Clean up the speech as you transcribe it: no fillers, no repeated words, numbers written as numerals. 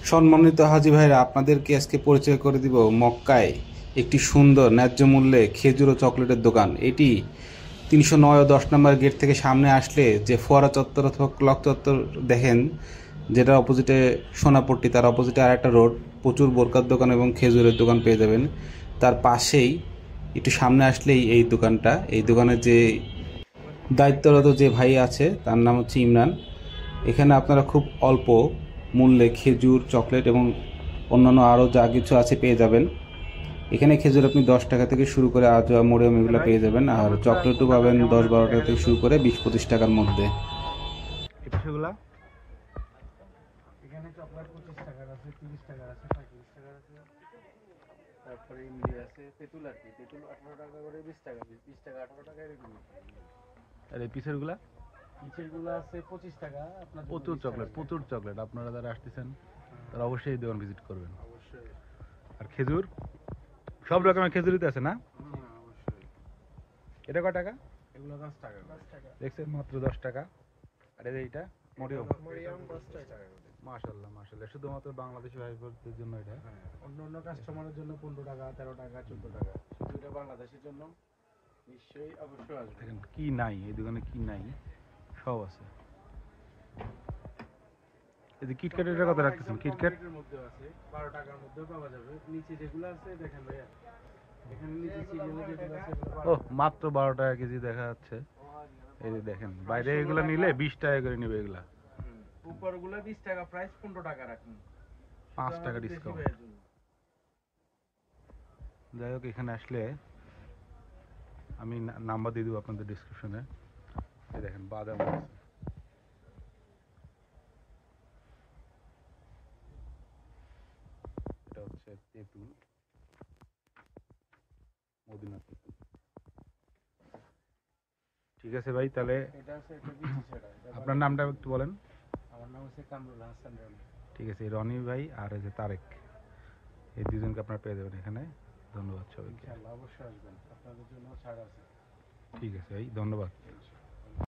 সম্মানিত হাজী ভাইরা, আপনাদেরকে আজকে পরিচয় করে দিব মক্কায় একটি সুন্দর ন্যায্য মূল্যে খেজুর ও চকলেটের দোকান। এটি 309 ও 10 নম্বর গেট থেকে সামনে আসলে যে ফোয়ারা চত্বর অথবা ক্লক চত্বর দেখেন, যেটা অপোজিটে সোনাপট্টি, তার অপোজিটে আর একটা রোড, প্রচুর বোরকার দোকান এবং খেজুরের দোকান পেয়ে যাবেন। তার পাশেই একটু সামনে আসলেই এই দোকানটা। এই দোকানের যে দায়িত্বরত যে ভাই আছে তার নাম হচ্ছে ইমরান। এখানে আপনারা খুব অল্প মূল্যে খেজুর, চকলেট এবং অন্যান্য আরও যা কিছু আছে পেয়ে যাবেন। এখানে খেজুর আপনি 10 টাকা থেকে শুরু করে আজোয়া, মরিয়ম এগুলো পেয়ে যাবেন, আর চকলেটও পাবেন 10-12 টাকা থেকে শুরু করে 20-25 টাকার মধ্যে। এই পিঠাগুলা এখানে চকলেট 25 টাকার আছে, 30 টাকার আছে, 35 টাকার আছে। তারপরে ইমলি আছে, তেঁতুল আর কি, তেঁতুল 18 টাকা করে, 20 টাকা পিস, 20 টাকা 18 টাকা এরকম। আর এই পিসেরগুলা পিসেরগুলো আছে 25 টাকা। আপনার প্রচুর চকলেট আপনারা যারা আসতেছেন তারা অবশ্যই এই দোকান ভিজিট করবেন। অবশ্যই। আর খেজুর সব রকমের খেজুরিতে আছে না? অবশ্যই। এটা কয় টাকা? এগুলো 10 টাকা। দেখছেন, মাত্র 10 টাকা। আর এইটা মরিয়ম 10 টাকা। মাশাআল্লাহ মাশাআল্লাহ, শুধুমাত্র বাংলাদেশি ভাইদের জন্য এটা। হ্যাঁ, অন্য কাস্টমারের জন্য 15 টাকা, 13 টাকা, 14 টাকা। শুধু এটা বাংলাদেশের জন্য। নিশ্চয়ই অবশ্যই আসবেন। দেখেন কি নাই এই দোকানে, কি নাই সব আছে। এই যে কিটক্যাট, এটা কত রাখতেছেন? কিটক্যাটের মধ্যে আছে 12 টাকার মধ্যেও পাওয়া যাবে। নিচে যেগুলো আছে দেখেন ভাইয়া, এখানে নিচে সিরিয়ালে যেগুলো আছে, ও মাত্র 12 টাকা কেজি দেখা যাচ্ছে। এই যে দেখেন, বাইরে এগুলো নিলে 20 টাকা করে নেবে এগুলা। উপরগুলো 20 টাকা প্রাইস, 15 টাকা রাখুন, 5 টাকা ডিসকাউন্ট। যাই হোক, এখানে আসলে আমি নাম্বার দিয়ে দেবো আপনাদের ডিসক্রিপশনে। এই দেখেন বাদাম আছে, এটা হচ্ছে তেঁতুল, মদিনা তেঁতুল। ঠিক আছে ভাই, তাহলে আপনার নামটা একটু বলেন। আমার নাম হচ্ছে কামরুল হাসান রনি। ঠিক আছে, রনি ভাই আর এই যে তারেক, এই দুজনকে আপনারা পেয়ে যাবেন এখানে। ধন্যবাদ সবাইকে। অবশ্যই আসবেন, আপনাদের জন্য ছাড় আছে। ঠিক আছে ভাই, ধন্যবাদ।